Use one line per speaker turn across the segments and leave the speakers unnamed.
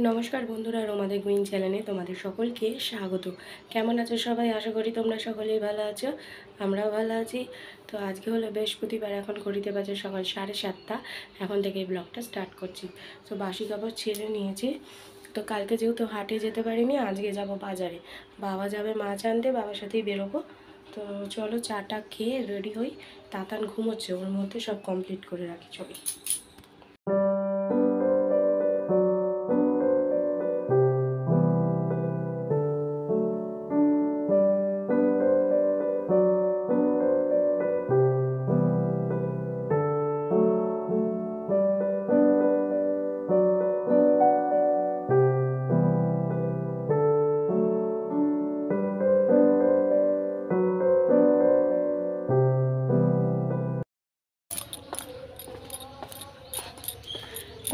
নমস্কার বন্ধুরা, রোমাদের কুইন চ্যানেলে তোমাদের সকলকে স্বাগত। কেমন আছো সবাই? আশা করি তোমরা সকলেই ভালো আছো, আমরাও ভালো আছি। তো আজকে হলো বৃহস্পতিবার, এখন ঘড়িতে বাজে সকাল 7:30। এখন থেকে এই ব্লগটা স্টার্ট করছি। তো বাসি কাপড় ছেড়ে নিয়েছি। তো কালকে যেহেতু হাটে যেতে পারিনি, আজকে যাব বাজারে। বাবা যাবে মাছ আনতে, বাবার সাথেই বেরোবো। তো চলো চাটা খেয়ে রেডি হই। তাতান ঘুমোচ্ছে, ওর মধ্যে সব কমপ্লিট করে রাখি। চলো।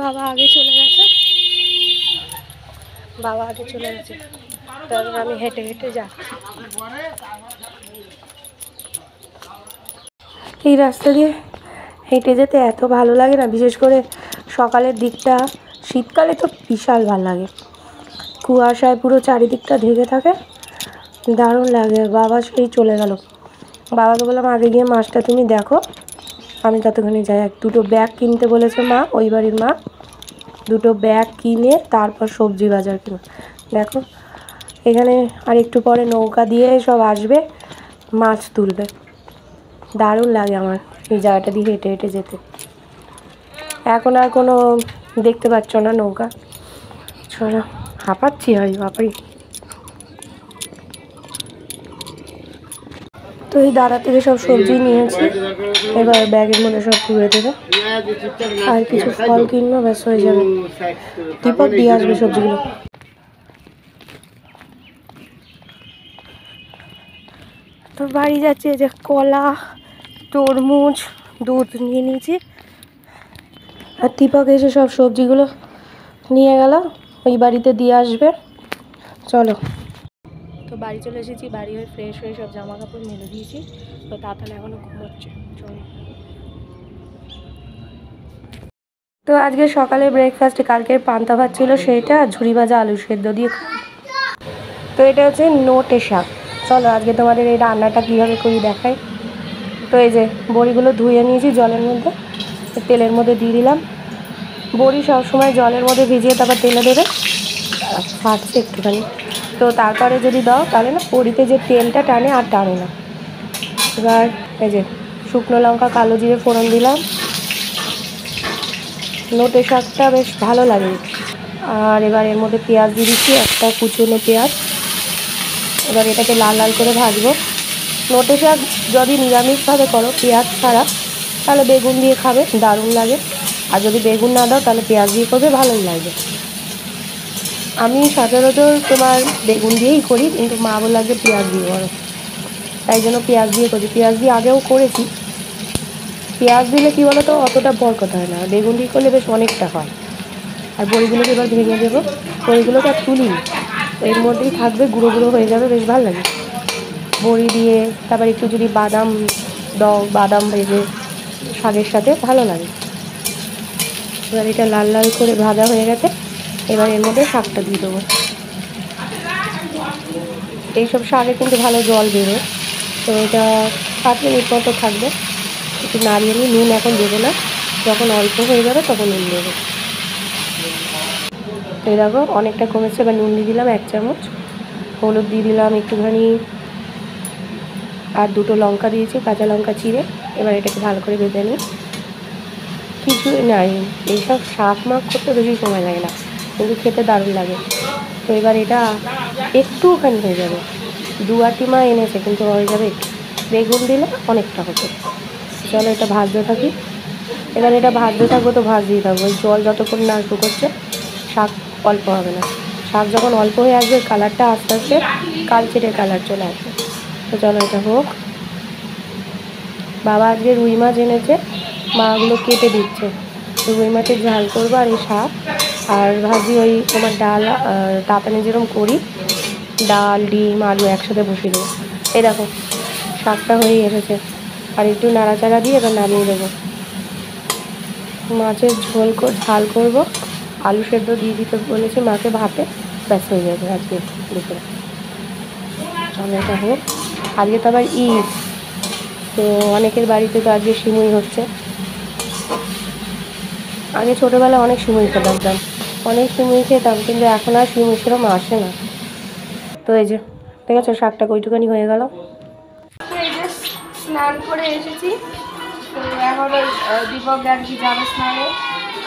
বাবা আগে চলে গেছে, তারপর আমি হেঁটে হেঁটে যাচ্ছি। এই রাস্তা দিয়ে হেঁটে যেতে এত ভালো লাগে না, বিশেষ করে সকালের দিকটা। শীতকালে তো বিশাল ভালো লাগে, কুয়াশায় পুরো চারিদিকটা ঢেকে থাকে, দারুণ লাগে। বাবা সেই চলে গেল। বাবাকে বললাম আগে গিয়ে মাছটা তুমি দেখো, আমি ততক্ষণে যাই। দুটো ব্যাগ কিনতে বলেছে মা, ওই বাড়ির মা। দুটো ব্যাগ কিনে তারপর সবজি বাজার কিনে। দেখো এখানে আর একটু পরে নৌকা দিয়ে সব আসবে, মাছ তুলবে। দারুণ লাগে আমার এই জায়গাটা দিয়ে হেঁটে হেঁটে যেতে। এখন আর কোনো দেখতে পাচ্ছ না নৌকা। চলো, হাঁপাচ্ছি হয় বাপারি। তো এই দাঁড়া থেকে সব সবজি নিয়েছি, এবার ব্যাগের মধ্যে সব পুড়ে দেবে। আর কিছু ফল কিনবো, ব্যাস হয়ে যাবে। দীপক দিয়ে আসবে সবজিগুলো। তো বাড়ি যাচ্ছে, যে কলা, তরমুজ, দুধ নিয়ে নিয়েছি। আর দীপক এসে সব সবজিগুলো নিয়ে গেল, ওই বাড়িতে দিয়ে আসবে। চলো। তো বাড়ি চলে এসেছি, বাড়ি হয়ে ফ্রেশ হয়ে সব জামা কাপড় মেলে দিয়েছি। তো তাড়াতাড়ি এখনও ঘুমোচ্ছে। চলো। তো আজকে সকালে ব্রেকফাস্টে কালকের পান্তা ভাত ছিল, সেইটা ঝুড়ি ভাজা আলু সেদ্ধ দিয়ে। তো এটা হচ্ছে নোটে শাক। চলো আজকে তোমাদের এই রান্নাটা কীভাবে করি দেখাই। তো এই যে বড়িগুলো ধুয়ে নিয়েছি জলের মধ্যে, তেলের মধ্যে দিয়ে দিলাম। বড়ি সবসময় জলের মধ্যে ভিজিয়ে তারপর তেলে দেবে, ফাটছে একটুখানি। তো তারপরে যদি দাও তাহলে না বড়িতে যে তেলটা টানে আর টানে না। এবার এই যে শুকনো লঙ্কা, কালো জিরে ফোড়ন দিলাম। নোটে শাকটা বেশ ভালো লাগে। আর এবার এর মধ্যে পেঁয়াজ দিয়ে দিচ্ছি, একটা কুচনো পেঁয়াজ। এবার এটাকে লাল লাল করে ভাজবো। নোটে শাক যদি নিরামিষভাবে করো পেঁয়াজ ছাড়া, তাহলে বেগুন দিয়ে খাবে, দারুণ লাগে। আর যদি বেগুন না দাও তাহলে পেঁয়াজ দিয়ে করবে, ভালোই লাগবে। আমি সচরাচর তোমার বেগুন দিয়েই করি, কিন্তু মা বলে লাগে পেঁয়াজ দিয়ে করো, তাই জন্য পেঁয়াজ দিয়ে করি। পেঁয়াজ দিয়ে আগেও করেছি। পেঁয়াজ দিলে কী বলো তো, অতটা বরকত হয় না। বেগুন দিয়ে করলে বেশ অনেকটা হয়। আর বড়িগুলোকে এবার ভেঙে দেবো। বড়িগুলোকে আর তুলিনি, এর মধ্যেই থাকবে, গুঁড়ো গুঁড়ো হয়ে যাবে, বেশ ভালো লাগে। বড়ি দিয়ে তারপর একটু যদি বাদাম দাও, বাদাম ভেজে শাকের সাথে ভালো লাগে। এবার এটা লাল লাল করে ভাজা হয়ে গেছে, এবার এর মধ্যে শাকটা দিয়ে দেবো। এইসব শাকে কিন্তু ভালো জল বেরোয়। তো এটা 5 মিনিট মতো থাকবে, একটু নাড়িয়ে নিই। নুন এখন দেবো না, যখন অল্প হয়ে যাবে তখন নুন দেবো। এই দেখো অনেকটা কমেছে, এবার নুন দিয়ে দিলাম 1 চামচ, হলুদ দিয়ে দিলাম একটুখানি, আর দুটো লঙ্কা দিয়েছি, কাঁচা লঙ্কা চিড়ে। এবার এটাকে ভালো করে ভেজে নিই। কিছু নাই, এইসব শাক মাখ করতে বেশি সময় লাগে না, কিন্তু খেতে দারুণ লাগে। তো এবার এটা একটুখানি হয়ে যাবে, 2 মা এনেছে কিন্তু হয়ে যাবে একটু। বেগুন দিলে অনেকটা হবে। চলো এটা ভাজতে থাকি। এবার এটা ভাজতে থাকবো তো ভাজতেই থাকবো, ওই জল যতক্ষণ না শুকোচ্ছে শাক অল্প হবে না। শাক যখন অল্প হয়ে আসবে, কালারটা আস্তে আস্তে কালচেটে কালার চলে আসবে। তো চলো এটা হোক। বাবা আজকে রুই মাছ এনেছে, মাগুলো কেটে দিচ্ছে। তো রুই মাছের ঝাল করবো, আর এই শাক আর ভাজি। ওই তোমার ডাল তাতানে যেরকম করি, ডাল ডিম আলু একসাথে বসিয়ে দেবো। এই দেখো শাকটা হয়ে এসেছে, আর একটু নাড়াচাড়া দিয়ে এবার নামিয়ে দেবো। মাছের ঝাল করবো, আলু সেদ্ধ দিয়ে দিতে বলেছি মাকে ভাতে, ব্যাস হয়ে যাবে আজকে দুপুরে। টমেটো হোক, আজকে তো আবার ঈদ, তো অনেকের বাড়িতে তো আজকে সিমুই হচ্ছে। আগে ছোটোবেলায় অনেক সিমুই খেতাম, অনেক সিমুই খেতাম, কিন্তু এখন আর সিমুই সেরকম আসে না। তো এই যে ঠিক আছে, শাকটা কইটুকানি হয়ে গেল। এই যে স্নান করে এসেছি, তো এখন ওই দীপক আর কি যাবে স্নানে।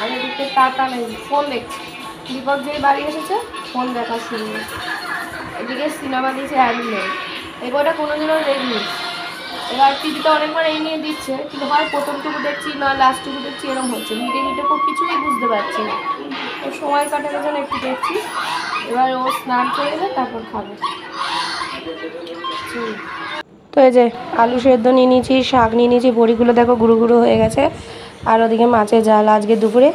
আমি এদিকে টাটা নেই, ফোন দেখছি। দীপক যেই বাড়ি এসেছে ফোন দেখা শুরু, এদিকে সিনেমা দিয়েছে অ্যানিমে, এই বইটা কোনোদিনও দেখি। এবার টিভিতে অনেকবার এই নিয়ে দিচ্ছে, কিন্তু হয় প্রথমটুকু দেখছি না লাস্টটুকু দেখছি, এরকম হচ্ছে। মিটে খুব কিছুই বুঝতে পারছি না, ও সময় কাটানোর জন্য একটু দেখছি। এবার ও স্নান করে এলে তারপর খাবে। তো এই যে আলু সেদ্ধ নিয়ে নিয়েছি, শাক নিয়ে নিয়েছি, বড়িগুলো দেখো গুঁড়ো গুঁড়ো হয়ে গেছে। আর ওদিকে মাছের ঝাল, আজকে দুপুরে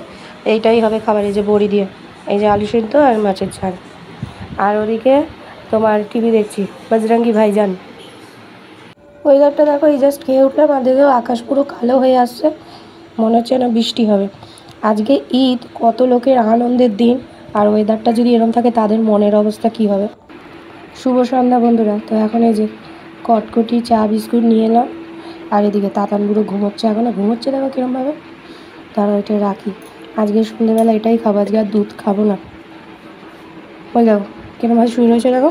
এইটাই হবে খাবার, এই যে বড়ি দিয়ে, এই যে আলু সেদ্ধ আর মাছের ঝাল। আর ওদিকে তোমার টিভি দেখছি, বজরঙ্গি ভাইজান। ওয়েদারটা দেখো, এই জাস্ট খেয়ে উঠলাম, আর দেখো আকাশ পুরো কালো হয়ে আসছে, মনে হচ্ছে না বৃষ্টি হবে। আজকে ঈদ, কত লোকের আনন্দের দিন, আর ওয়েদারটা যদি এরকম থাকে তাদের মনের অবস্থা কী হবে। শুভ সন্ধ্যা বন্ধুরা। তো এখন এই যে কটকটি চা বিস্কুট নিয়ে এলাম, আর এদিকে তাতানগুলো ঘুমোচ্ছে, এখনও ঘুমোচ্ছে, দেখো কীরমভাবে। তারা এটা রাখি, আজকে সন্ধ্যেবেলা এটাই খাবো, আজকে আর দুধ খাবো না। ওই দেখো কীরমভাবে শুয়ে রয়েছে, দেখো।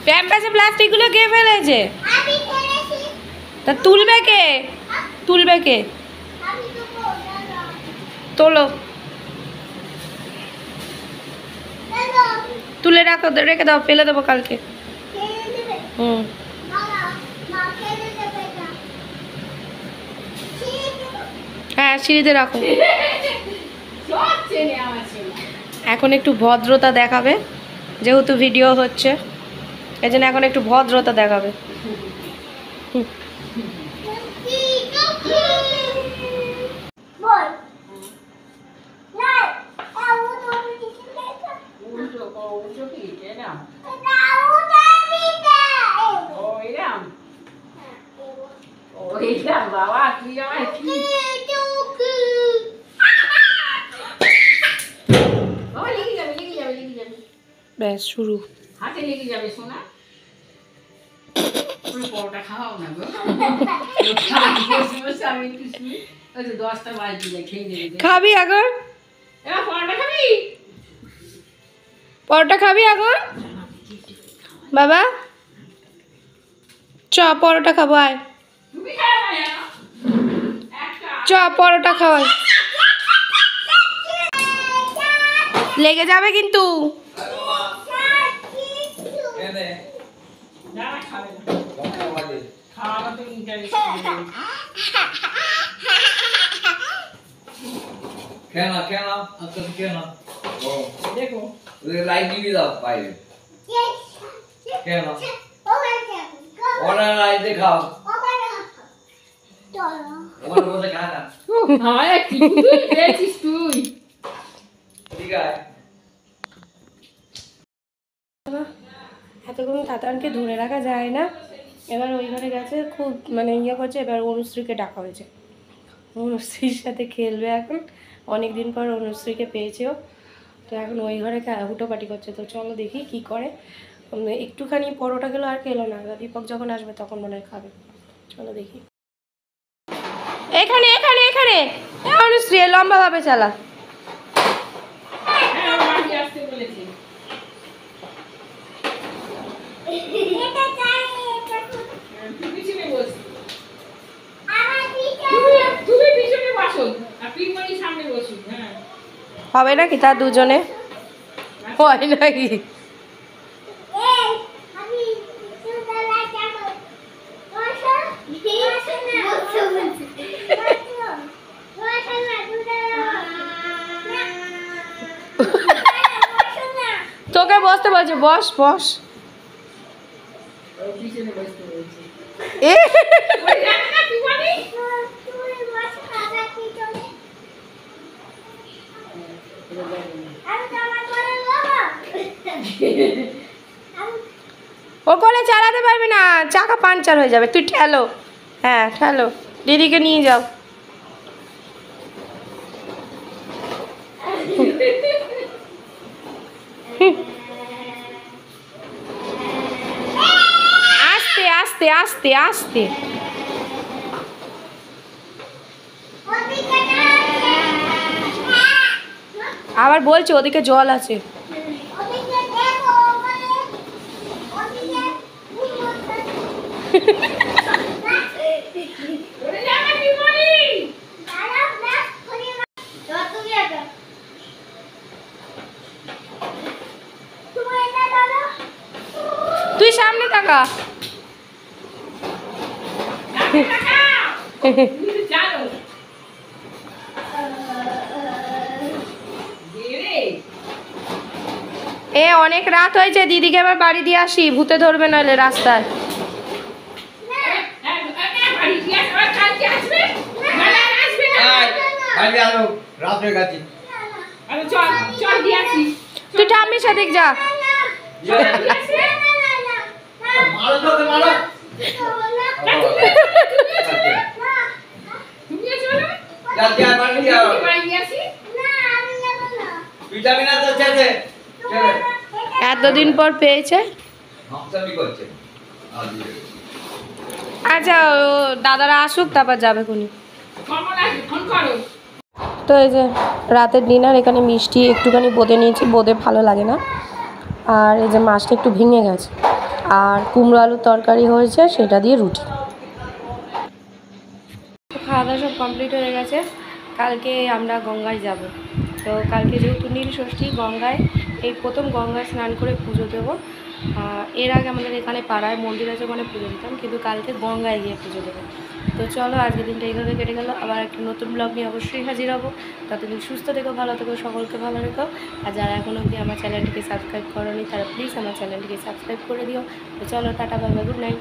প্যাম্পাসে প্লাস্টিকগুলো কে ফেলেছে? তা তুলবে কে? তুলবে কে? তোলো, তুলে রাখো, রেখে দাও, ফেলে দেবো কালকে। হুম, হ্যাঁ সিঁড়িতে রাখো। এখন একটু ভদ্রতা দেখাবে, যেহেতু ভিডিও হচ্ছে, এই জন্য এখন একটু ভদ্রতা দেখাবে। ব্যাস শুরু।
হাতে লেগে যাবে সোনা, পরোটা খাওয়াও না গো। আমি 10টা বাজে খেয়ে নেবে।
খাবি এখন?
এবার পরোটা খাবি?
পরোটা খাবি এখন বাবা? চ পরোটা খাবো, আয়
তুমি খাবে না?
চ পরোটা খাওয়াই। লেগে যাবে কিন্তু।
দেখো
লাইট নিবি দাও বাইরে কেন ওরা লাইট দেখাও ওর মধ্যে কাটা
হ্যাঁ কি পেয়েছিস তুই?
ঠিক আছে
এতক্ষণ তাতানকে ধরে রাখা যায় না, এবার ওই ঘরে গেছে, খুব মানে ইয়ে করছে। এবার অনুশ্রীকে ডাকা হয়েছে, অনুশ্রীর সাথে খেলবে এখন, অনেক দিন পর অনুশ্রীকে পেয়েছেও। তো এখন ওই ঘরে হুটোপাটি করছে, তো চলো দেখি কি করে। একটুখানি পরোটা গেলো, আর খেলো না, দীপক যখন আসবে তখন মনে হয় খাবে। চলো দেখি। এখানে এখানে এখানে অনুশ্রী লম্বাভাবে চালা।
আসতে বলেছি
হবে নাকি তার দুজনে? হয় নাকি? তোকে বসতে বলছে, বস বস। ও কোলে চালাতে পারবে না, চাকা পাংচার হয়ে যাবে, তুই ঠেলো। হ্যাঁ ঠেলো। দিদিকে নিয়ে যাও। আস্তে আস্তে আস্তে আস্তে। আবার বলছে ওদিকে জল আছে।
ওরে জামা কি বলি?
তুই সামনে তাকা।
তুমি তো জানো। দেরে।
এ অনেক রাত হয়েছে, দিদিকে আবার বাড়ি দিয়ে আসি, ভূতে ধরবে নইলে রাস্তায়।
বাড়ি দিয়ে আবার কালকে আসবে? না না আসবে না।
আগে আলো রাত হয়ে গেছে।
আরে চল চল দিয়ে আসি।
তুই ঠাম্মির সাথে যা।
মারো তো মারো।
তুমি চলো।
যাতে আর বাড়ি যাও।
বাড়ি দিয়ে আসি।
ভিটামিন আছে চেতে। চলে।
এতদিন পর পেয়েছে।
হামসামি করছে।
আচ্ছা ও দাদারা আসুক তারপর যাবে কোনি।
কখন আসবে? ফোন করো।
তো এই যে রাতের ডিনার, এখানে মিষ্টি একটুখানি বোঁদে নিয়েছি, বোঁদে ভালো লাগে না। আর এই যে মাছটা একটু ভেঙে গেছে, আর কুমড়ো আলুর তরকারি হয়েছে, সেটা দিয়ে রুটি। খাওয়া দাওয়া সব কমপ্লিট হয়ে গেছে। কালকে আমরা গঙ্গায় যাব। তো কালকে যেহেতু নীল ষষ্ঠী, গঙ্গায় এই প্রথম গঙ্গায় স্নান করে পুজো দেবো। এর আগে আমাদের এখানে পাড়ায় মন্দির আছে, ওখানে পুজো দিতাম, কিন্তু কালকে গঙ্গায় গিয়ে পুজো দেবো। তো চলো আজকের দিনটা এইভাবে কেটে গেল। আবার একটা নতুন ব্লগ নিয়ে অবশ্যই হাজির হবো। ততদিন সুস্থ থেকো, ভালো থেকো, সকলকে ভালো রেখো। আর যারা এখনও অবধি আমার চ্যানেলটিকে সাবস্ক্রাইব করোনি তারা প্লিজ আমার চ্যানেলটিকে সাবস্ক্রাইব করে দিও। তো চলো tata, bye bye, good night.